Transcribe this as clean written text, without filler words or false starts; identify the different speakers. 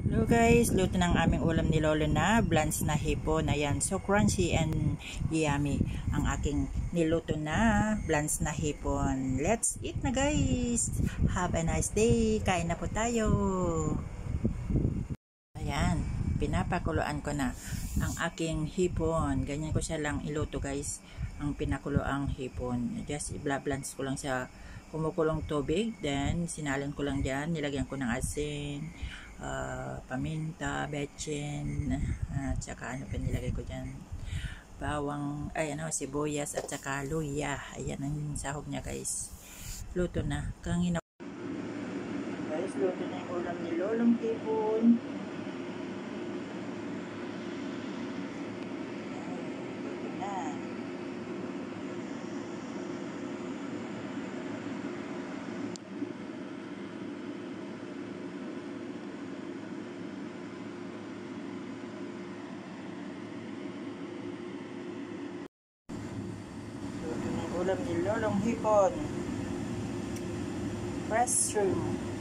Speaker 1: Hello guys, luto ng aming ulam ni Lolo na blans na hipon. Ayan, so crunchy and yummy ang aking niluto na blans na hipon. Let's eat na guys. Have a nice day. Kain na po tayo. Ayan, pinapakuluan ko na ang aking hipon. Ganyan ko siya lang iluto guys. Ang pinakuloang hipon. Just i-blans ko lang sa kumukulong tubig. Then, sinalin ko lang dyan. Nilagyan ko ng asin, paminta, betchin, at saka ano pa nilagay ko dyan, bawang, sibuyas at saka luya. Ayan ang sahog niya guys. Luto na. Guys, luto na yung ulam ni Lolong hipon. Luto na. Ulam ni Lolong hipon. Fresh shrimp.